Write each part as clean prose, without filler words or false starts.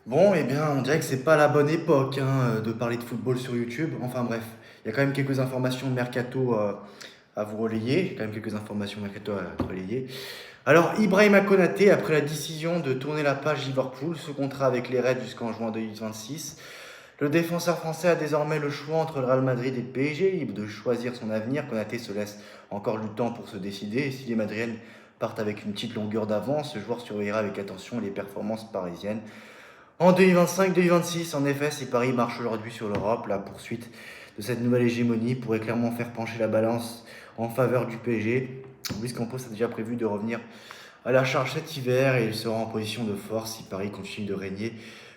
Bon, eh bien, on dirait que c'est pas la bonne époque de parler de football sur YouTube. Enfin bref, il y a quand même quelques informations de mercato à vous relayer. Quand même quelques informations mercato à relayer. Alors, Ibrahima Konaté, après la décision de tourner la page Liverpool, ce contrat avec les Reds jusqu'en juin 2026, le défenseur français a désormais le choix entre le Real Madrid et le PSG, libre de choisir son avenir. Konaté se laisse encore du temps pour se décider. Et si les Madriennes partent avec une petite longueur d'avance, le joueur surveillera avec attention les performances parisiennes. En 2025-2026, en effet, si Paris marche aujourd'hui sur l'Europe, la poursuite de cette nouvelle hégémonie pourrait clairement faire pencher la balance en faveur du PSG. Luis Campos a déjà prévu de revenir à la charge cet hiver et il sera en position de force si Paris continue de régner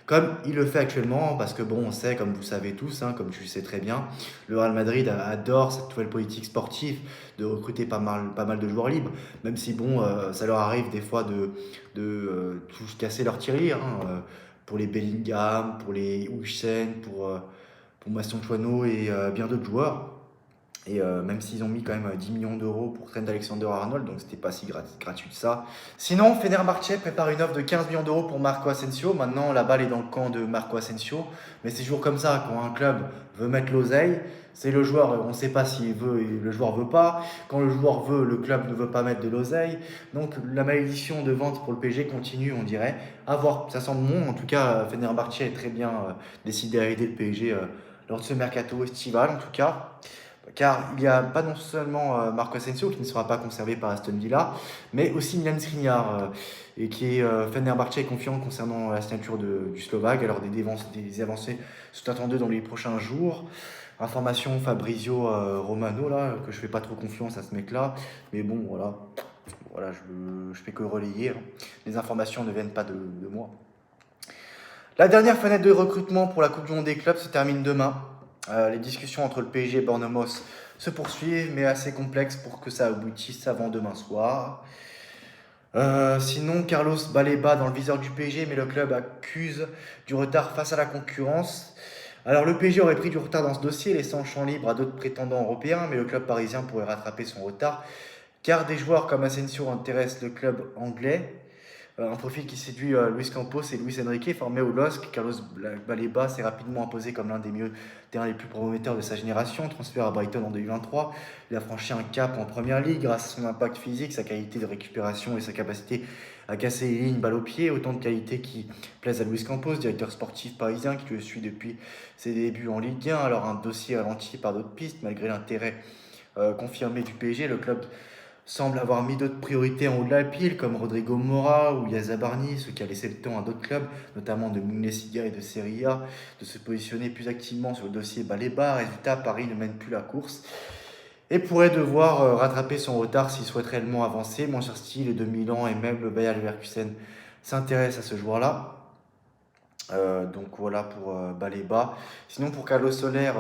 comme il le fait actuellement, parce que bon, on sait, comme vous savez tous, comme tu le sais très bien, le Real Madrid adore cette nouvelle politique sportive de recruter pas mal de joueurs libres, même si bon, ça leur arrive des fois de tout casser leur tirelire, pour les Bellingham, pour les Houchen, pour Masson Chouano et bien d'autres joueurs. Et même s'ils ont mis quand même 10 millions d'euros pour Trent Alexander-Arnold, donc c'était pas si gratuit que ça. Sinon, Fenerbahçe prépare une offre de 15 millions d'euros pour Marco Asensio. Maintenant, la balle est dans le camp de Marco Asensio. Mais c'est toujours comme ça, quand un club veut mettre l'oseille, c'est le joueur, on ne sait pas s'il veut et le joueur veut pas. Quand le joueur veut, le club ne veut pas mettre de l'oseille. Donc la malédiction de vente pour le PSG continue, on dirait. À voir, ça semble bon. En tout cas, Fenerbahçe est très bien décidé à aider le PSG lors de ce mercato estival, en tout cas. Car il y a pas non seulement Marco Asensio qui ne sera pas conservé par Aston Villa, mais aussi Milan Skriniar, et qui est Fenerbahçe est confiant concernant la signature du Slovaque. Alors des avancées sont attendues dans les prochains jours. Information Fabrizio Romano là, que je fais pas trop confiance à ce mec-là, mais bon voilà, je fais que relayer. Les informations ne viennent pas de moi. La dernière fenêtre de recrutement pour la Coupe du Monde des clubs se termine demain. Les discussions entre le PSG et Bournemouth se poursuivent, mais assez complexes pour que ça aboutisse avant demain soir. Sinon, Carlos Baleba dans le viseur du PSG, mais le club accuse du retard face à la concurrence. Alors le PSG aurait pris du retard dans ce dossier, laissant champ libre à d'autres prétendants européens, mais le club parisien pourrait rattraper son retard, car des joueurs comme Asensio intéressent le club anglais. Un profil qui séduit Luis Campos et Luis Enrique, formé au LOSC. Carlos Baleba s'est rapidement imposé comme l'un des milieux terrain les plus prometteurs de sa génération. Transfert à Brighton en 2023, il a franchi un cap en première ligue grâce à son impact physique, sa qualité de récupération et sa capacité à casser les lignes balle au pied. Autant de qualités qui plaisent à Luis Campos, directeur sportif parisien qui le suit depuis ses débuts en Ligue 1. Alors un dossier ralenti par d'autres pistes, malgré l'intérêt confirmé du PSG, le club semble avoir mis d'autres priorités en haut de la pile, comme Rodrigo Mora ou Yazabarni, ce qui a laissé le temps à d'autres clubs, notamment de Bundesliga et de Serie A, de se positionner plus activement sur le dossier Baleba. Résultat, Paris ne mène plus la course et pourrait devoir rattraper son retard s'il souhaite réellement avancer. Manchester City, les 2000 ans et même le Bayer Leverkusen s'intéressent à ce joueur-là. Donc voilà pour Baleba. Sinon pour Carlos Soler,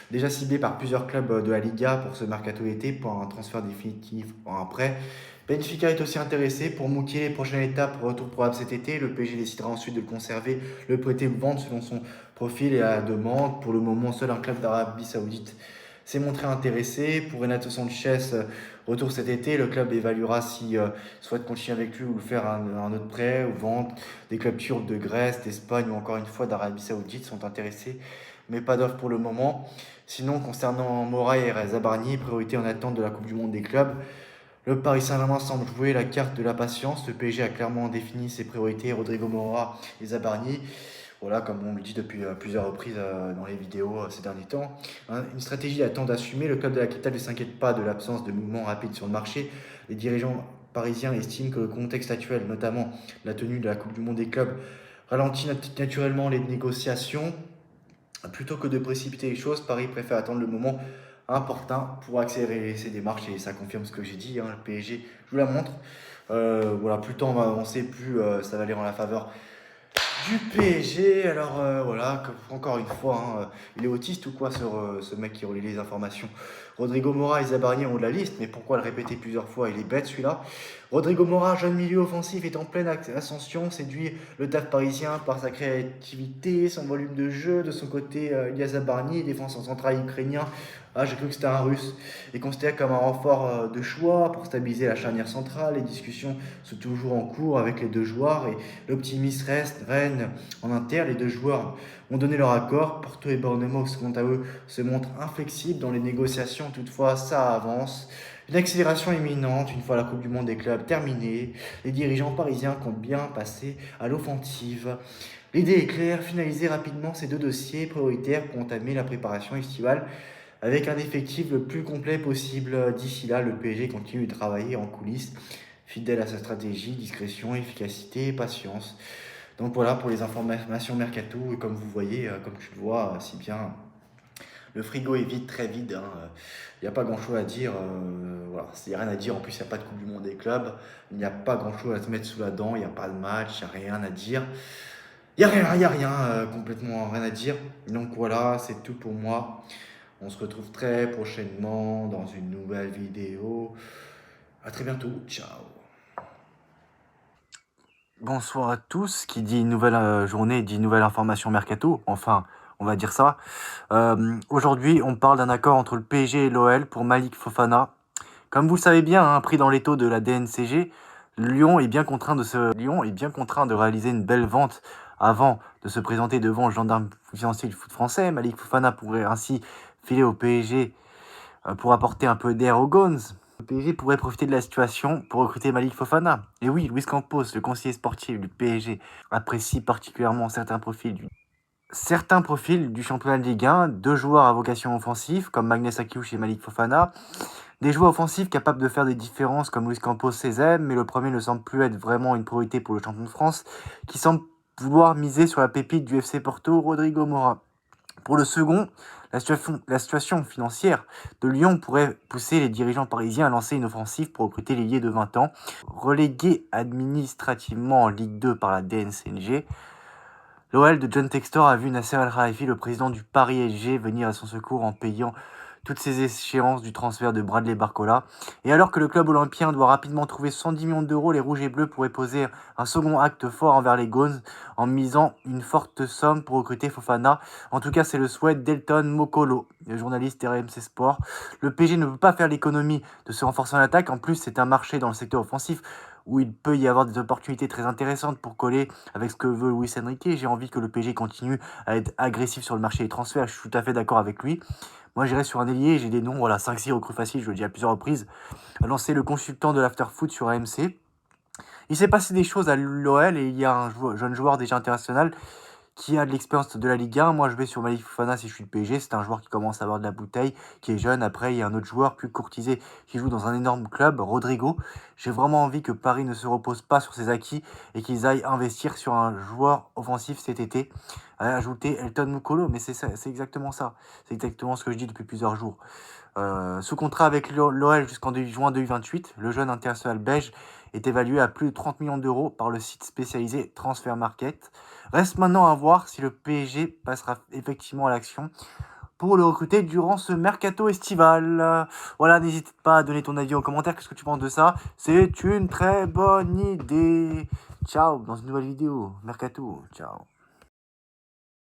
déjà ciblé par plusieurs clubs de la Liga pour ce mercato été, pour un transfert définitif en un prêt. Benfica est aussi intéressé pour Moukiel les prochaines étapes, retour probable cet été. Le PSG décidera ensuite de le conserver, le prêter ou le vendre selon son profil et à la demande. Pour le moment, seul un club d'Arabie Saoudite s'est montré intéressé. Pour Renato Sanchez, retour cet été, le club évaluera s'il souhaite continuer avec lui ou faire un autre prêt ou vendre. Des clubs turcs de Grèce, d'Espagne ou encore une fois d'Arabie Saoudite sont intéressés, mais pas d'offre pour le moment. Sinon, concernant Mora et Zabarni, priorité en attente de la Coupe du Monde des clubs, le Paris Saint-Germain semble jouer la carte de la patience. Le PSG a clairement défini ses priorités, Rodrigo Mora et Zabarni. Voilà, comme on le dit depuis plusieurs reprises dans les vidéos ces derniers temps. Une stratégie attend d'assumer. Le club de la capitale ne s'inquiète pas de l'absence de mouvements rapides sur le marché. Les dirigeants parisiens estiment que le contexte actuel, notamment la tenue de la Coupe du Monde des clubs, ralentit naturellement les négociations. Plutôt que de précipiter les choses, Paris préfère attendre le moment important pour accélérer ses démarches et ça confirme ce que j'ai dit. Le PSG, je vous la montre. Voilà, plus le temps va avancer, plus ça va aller en la faveur du PSG. Alors voilà, encore une fois, il est autiste ou quoi ce mec qui relie les informations Rodrigo Mora et Zabarni ont de la liste, mais pourquoi le répéter plusieurs fois? Il est bête celui-là. Rodrigo Mora, jeune milieu offensif, est en pleine ascension, séduit le taf parisien par sa créativité, son volume de jeu. De son côté, Ilya Zabarni, défenseur central ukrainien, j'ai cru que c'était un russe, est considéré comme un renfort de choix pour stabiliser la charnière centrale. Les discussions sont toujours en cours avec les deux joueurs et l'optimisme règne en Inter. Les deux joueurs ont donné leur accord. Porto et Bournemouth, quant à eux, se montrent inflexibles dans les négociations. Toutefois, ça avance. Une accélération imminente une fois la Coupe du Monde des clubs terminée. Les dirigeants parisiens comptent bien passer à l'offensive. L'idée est claire, finaliser rapidement ces deux dossiers prioritaires pour entamer la préparation estivale avec un effectif le plus complet possible. D'ici là, le PSG continue de travailler en coulisses, fidèle à sa stratégie, discrétion, efficacité et patience. Donc voilà pour les informations mercato. Et comme vous voyez, comme tu le vois, si bien le frigo est vide, très vide. Il n'y a pas grand chose à dire. Voilà, il n'y a rien à dire. En plus, il n'y a pas de Coupe du Monde des clubs. Il n'y a pas grand chose à se mettre sous la dent. Il n'y a pas de match. Il n'y a rien à dire. Il n'y a rien, complètement rien à dire. Donc voilà, c'est tout pour moi. On se retrouve très prochainement dans une nouvelle vidéo. À très bientôt. Ciao. Bonsoir à tous. Qui dit nouvelle journée dit nouvelle information mercato. Enfin, on va dire ça. Aujourd'hui, on parle d'un accord entre le PSG et l'OL pour Malik Fofana. Comme vous le savez bien, pris dans l'étau de la DNCG, Lyon est bien contraint de réaliser une belle vente avant de se présenter devant le gendarme financier du foot français. Malik Fofana pourrait ainsi filer au PSG pour apporter un peu d'air aux Guns. Le PSG pourrait profiter de la situation pour recruter Malik Fofana. Et oui, Luis Campos, le conseiller sportif du PSG, apprécie particulièrement certains profils du championnat de Ligue 1, deux joueurs à vocation offensive comme Magnus Akiouche et Malik Fofana, des joueurs offensifs capables de faire des différences comme Luis Campos César, mais le premier ne semble plus être vraiment une priorité pour le champion de France, qui semble vouloir miser sur la pépite du FC Porto, Rodrigo Mora. Pour le second, la situation financière de Lyon pourrait pousser les dirigeants parisiens à lancer une offensive pour recruter l'ailier de 20 ans, relégué administrativement en Ligue 2 par la DNCG. L'OL de John Textor a vu Nasser Al-Khelaifi, le président du Paris SG, venir à son secours en payant toutes ces échéances du transfert de Bradley Barcola. Et alors que le club olympien doit rapidement trouver 110 millions d'euros, les Rouges et Bleus pourraient poser un second acte fort envers les Guns en misant une forte somme pour recruter Fofana. En tout cas, c'est le souhait d'Elton Mokolo, le journaliste RMC Sport. Le PSG ne peut pas faire l'économie de se renforcer en attaque. En plus, c'est un marché dans le secteur offensif où il peut y avoir des opportunités très intéressantes pour coller avec ce que veut Luis Enrique. J'ai envie que le PSG continue à être agressif sur le marché des transferts. Je suis tout à fait d'accord avec lui. Moi, j'irai sur un ailier, j'ai des noms, voilà, 5-6 recrues faciles, je le dis à plusieurs reprises. Lancer le consultant de l'after-foot sur AMC. Il s'est passé des choses à l'OL et il y a un jeune joueur déjà international qui a de l'expérience de la Ligue 1. Moi, je vais sur Malik Fofana si je suis le PSG. C'est un joueur qui commence à avoir de la bouteille, qui est jeune. Après, il y a un autre joueur plus courtisé qui joue dans un énorme club, Rodrigo. J'ai vraiment envie que Paris ne se repose pas sur ses acquis et qu'ils aillent investir sur un joueur offensif cet été. Ajouter Elton Mukolo, mais c'est exactement ça. C'est exactement ce que je dis depuis plusieurs jours. Sous contrat avec l'OL jusqu'en juin 2028, le jeune international belge est évalué à plus de 30 millions d'euros par le site spécialisé Transfer Market. Reste maintenant à voir si le PSG passera effectivement à l'action pour le recruter durant ce mercato estival. Voilà, n'hésite pas à donner ton avis en commentaire. Qu'est-ce que tu penses de ça? C'est une très bonne idée. Ciao, dans une nouvelle vidéo. Mercato, ciao.